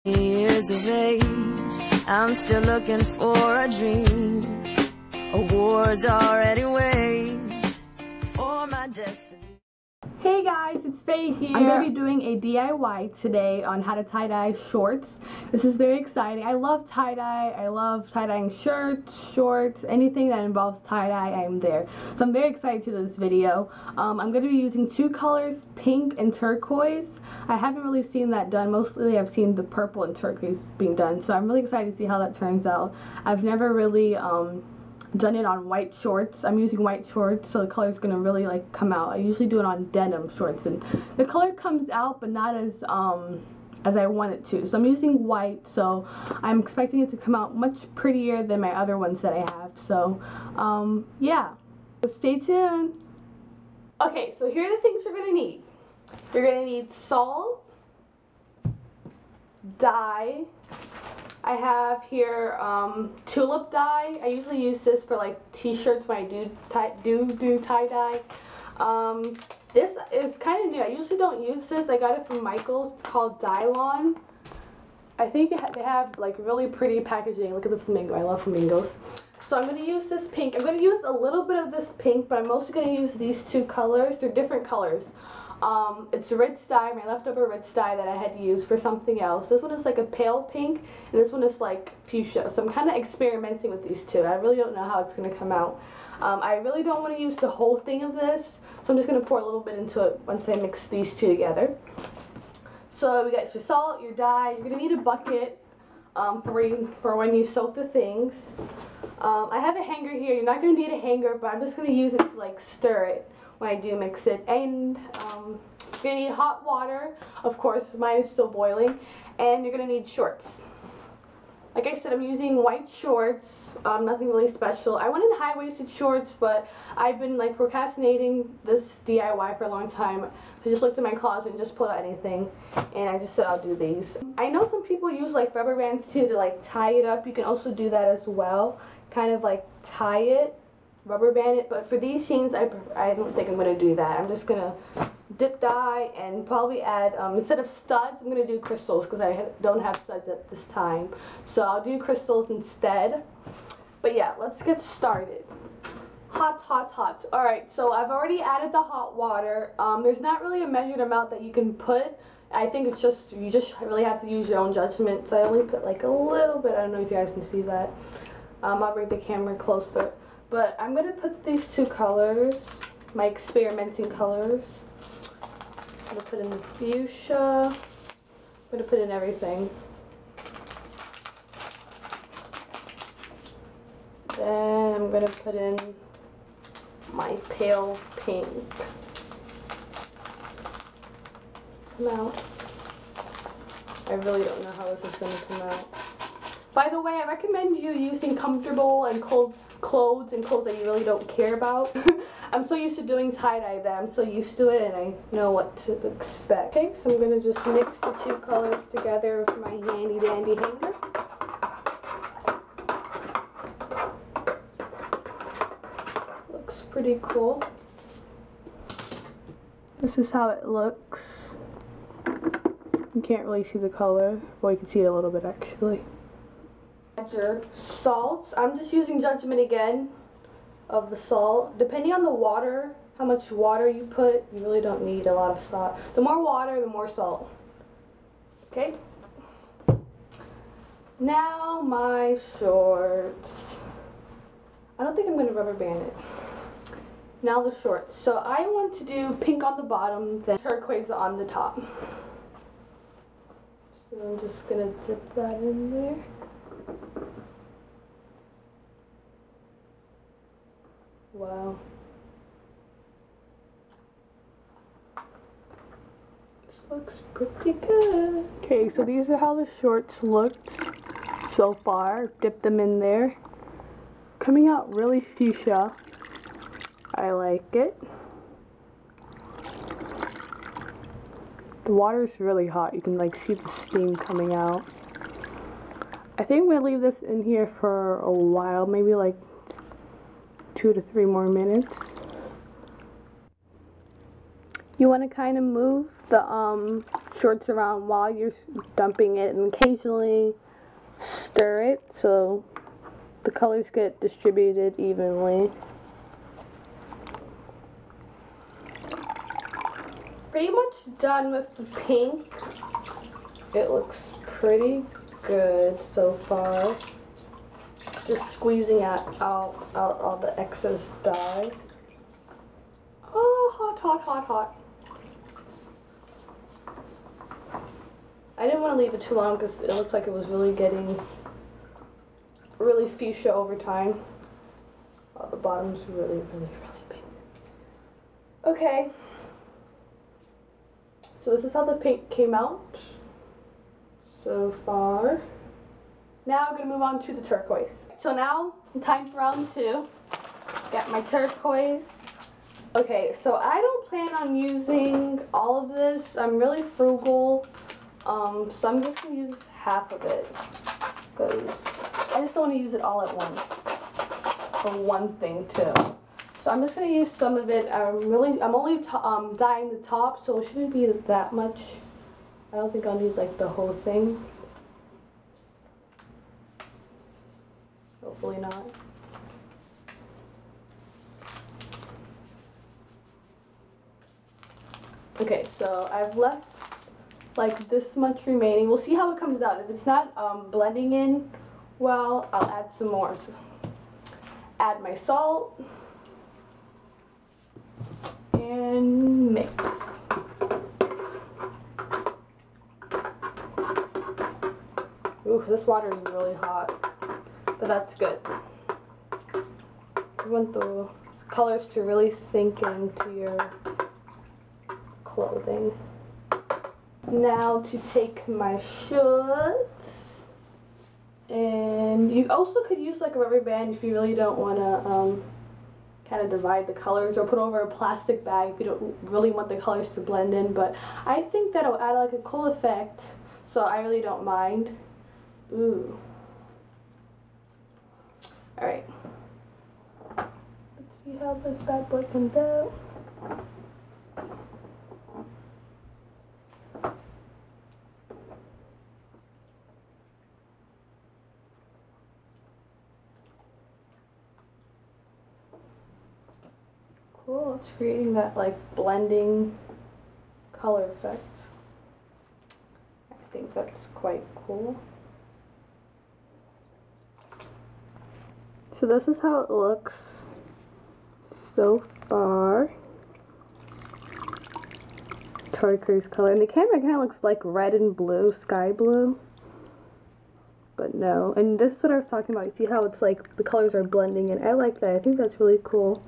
Years of age, I'm still looking for a dream. A war's already waged for my destiny. Hey guys, it's Faye here. I'm going to be doing a DIY today on how to tie-dye shorts. This is very exciting. I love tie-dye. I love tie-dyeing shirts, shorts, anything that involves tie-dye, I am there. So I'm very excited to do this video. I'm going to be using two colors, pink and turquoise. I haven't really seen that done. Mostly I've seen the purple and turquoise being done. So I'm really excited to see how that turns out. I've never really done it on white shorts. I'm using white shorts, so the color is going to really come out. I usually do it on denim shorts, and the color comes out, but not as I want it to. So I'm using white, so I'm expecting it to come out much prettier than my other ones that I have. So yeah, so stay tuned. Okay, so here are the things you're going to need. You're going to need salt, dye. I have here tulip dye. I usually use this for t-shirts when I do tie-dye. This is kind of new. I usually don't use this. I got it from Michael's. It's called Dylon. I think they have really pretty packaging. Look at the flamingo. I love flamingos. So I'm going to use this pink. I'm going to use a little bit of this pink, but I'm mostly going to use these two colors. They're different colors. It's RITZ dye, my leftover RITZ dye that I had to use for something else. This one is a pale pink, and this one is fuchsia. So I'm kind of experimenting with these two. I really don't know how it's going to come out. I really don't want to use the whole thing of this, so I'm just going to pour a little bit into it once I mix these two together. So we got your salt, your dye. You're going to need a bucket for when you soak the things. I have a hanger here. You're not going to need a hanger, but I'm just going to use it to stir it when I do mix it. And you're going to need hot water, of course, mine is still boiling, and you're going to need shorts. Like I said, I'm using white shorts, nothing really special. I wanted high-waisted shorts, but I've been procrastinating this DIY for a long time. So I just looked in my closet and just pulled out anything, and I just said I'll do these. I know some people use rubber bands too to tie it up. You can also do that as well, kind of tie it, rubber band it, but for these jeans I don't think I'm going to do that. I'm just going to dip dye and probably add, instead of studs, I'm going to do crystals because I don't have studs at this time. So I'll do crystals instead. But yeah, let's get started. Hot, hot, hot. Alright, so I've already added the hot water. There's not really a measured amount that you can put. I think it's just, you just really have to use your own judgment. So I only put a little bit. I don't know if you guys can see that. I'll bring the camera closer. But I'm going to put these two colors, my experimenting colors. I'm going to put in the fuchsia. I'm going to put in everything. Then I'm going to put in my pale pink. Come out. I really don't know how this is going to come out. By the way, I recommend you using comfortable and cold clothes and clothes that you really don't care about. I'm so used to doing tie-dye that I'm so used to it and I know what to expect. Okay, so I'm going to just mix the two colors together with my handy dandy hanger. Looks pretty cool. This is how it looks. You can't really see the color. Well, you can see it a little bit actually. Your salt. I'm just using judgment again of the salt. Depending on the water, how much water you put, you really don't need a lot of salt. The more water, the more salt. Okay? Now my shorts. I don't think I'm going to rubber band it. Now the shorts. So I want to do pink on the bottom, then turquoise on the top. So I'm just going to dip that in there. Wow. This looks pretty good. Okay, so these are how the shorts looked so far. Dip them in there. Coming out really fuchsia. I like it. The water is really hot. You can see the steam coming out. I think I'm going to leave this in here for a while, maybe 2 to 3 more minutes. You want to kind of move the shorts around while you're dumping it, and occasionally stir it so the colors get distributed evenly. Pretty much done with the pink. It looks pretty good so far. Just squeezing out all the excess dye. Oh, hot, hot, hot, hot. I didn't want to leave it too long because it looks like it was really getting really fuchsia over time. Oh, the bottom's really pink. Okay. So this is how the pink came out so far. Now I'm going to move on to the turquoise. So now, time for round 2. Got my turquoise. Okay, so I don't plan on using all of this. I'm really frugal. So I'm just going to use half of it. Because I just don't want to use it all at once. For one thing too. So I'm just going to use some of it. I'm only dyeing the top, so it shouldn't be that much. I don't think I'll need like the whole thing. Hopefully not. Okay, so I've left like this much remaining. We'll see how it comes out. If it's not blending in well, I'll add some more. So add my salt and mix. Ooh, this water is really hot, but that's good. You want the colors to really sink into your clothing. Now to take my shorts, and you also could use like a rubber band if you really don't want to kind of divide the colors, or put over a plastic bag if you don't really want the colors to blend in, but I think that'll add like a cool effect, so I really don't mind. Ooh. Alright. Let's see how this bad boy comes out. Cool, it's creating that like blending color effect. I think that's quite cool. So this is how it looks so far. Turquoise color. And the camera kind of looks like red and blue, sky blue. But no. And this is what I was talking about. You see how it's like the colors are blending in. I like that. I think that's really cool.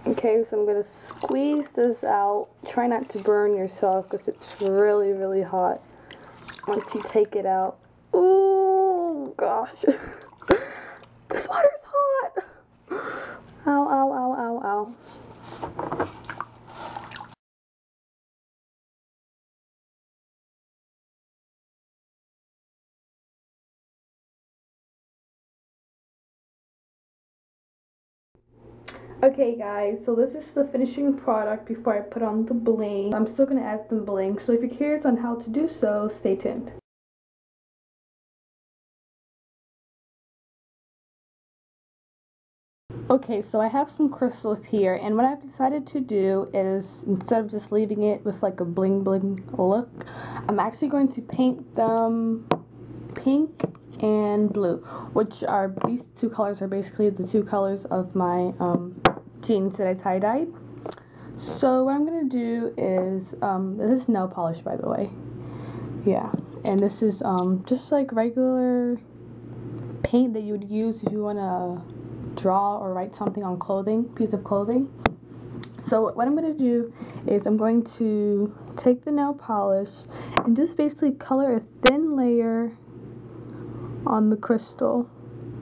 Okay, so I'm going to squeeze this out. Try not to burn yourself because it's really, really hot once you take it out. Ooh, gosh. This water's hot. Ow, ow, ow, ow, ow. Okay guys, so this is the finishing product before I put on the bling. I'm still going to add some bling, so if you're curious on how to do so, stay tuned. Okay, so I have some crystals here, and what I've decided to do is, instead of just leaving it with like a bling bling look, I'm actually going to paint them pink and blue, which are, these two colors are basically the two colors of my jeans that I tie-dyed. So what I'm going to do is, this is nail polish, by the way. Yeah, and this is just like regular paint that you would use if you want to draw or write something on clothing, piece of clothing. So what I'm going to do is I'm going to take the nail polish and just basically color a thin layer on the crystal.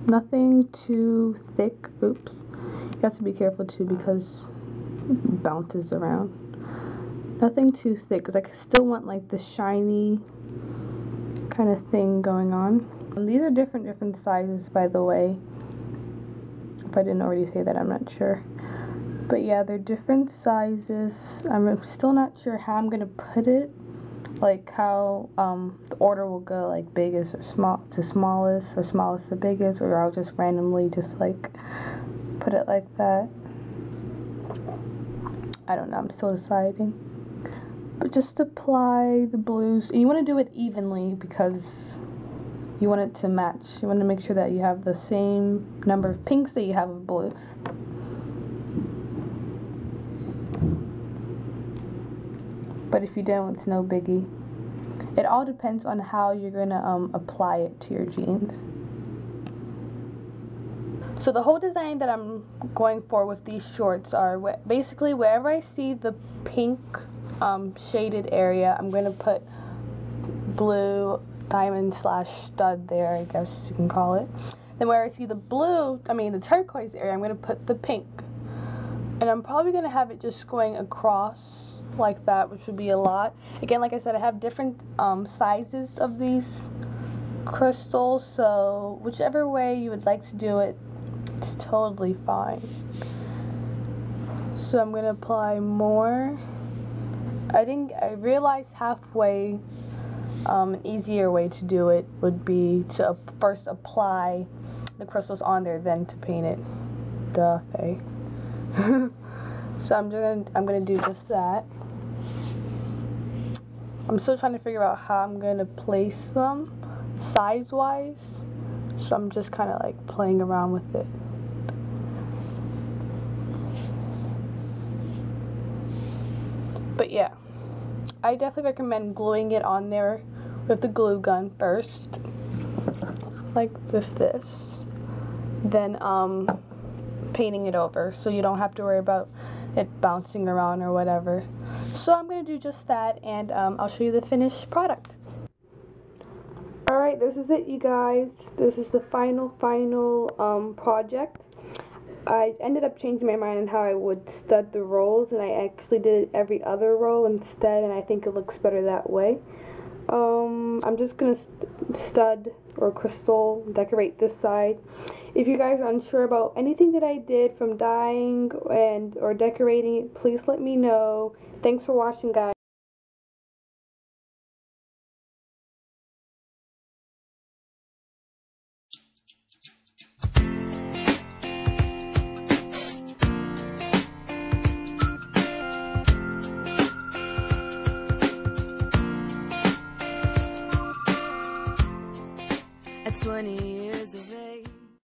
Nothing too thick. Oops. You have to be careful too because it bounces around. Nothing too thick because I still want like the shiny kind of thing going on. And these are different sizes, by the way. If I didn't already say that, I'm not sure. But yeah, they're different sizes. I'm still not sure how I'm gonna put it, like how the order will go, like biggest or small to smallest, or smallest to biggest, or I'll just randomly just like put it like that. I don't know, I'm still deciding. But just apply the blues, and you want to do it evenly because you want it to match. You want to make sure that you have the same number of pinks that you have of blues. But if you don't, it's no biggie. It all depends on how you're gonna apply it to your jeans. So the whole design that I'm going for with these shorts are basically wherever I see the pink shaded area, I'm going to put blue diamond slash stud there, I guess you can call it. Then where I see the the turquoise area, I'm going to put the pink. And I'm probably going to have it just going across like that, which would be a lot. Again, like I said, I have different sizes of these crystals, so whichever way you would like to do it, it's totally fine. So I'm going to apply more. I realized halfway an easier way to do it would be to first apply the crystals on there, then to paint it. Duh, hey. So I'm gonna do just that. I'm still trying to figure out how I'm gonna place them size-wise. So I'm just kind of like playing around with it. But yeah, I definitely recommend gluing it on there with the glue gun first, like with this, then painting it over so you don't have to worry about it bouncing around or whatever. So I'm going to do just that, and I'll show you the finished product. Alright, this is it, you guys. This is the final project. I ended up changing my mind on how I would stud the rolls, and I actually did every other roll instead, and I think it looks better that way. I'm just gonna stud or crystal decorate this side. If you guys are unsure about anything that I did from dyeing or decorating it, please let me know. Thanks for watching, guys.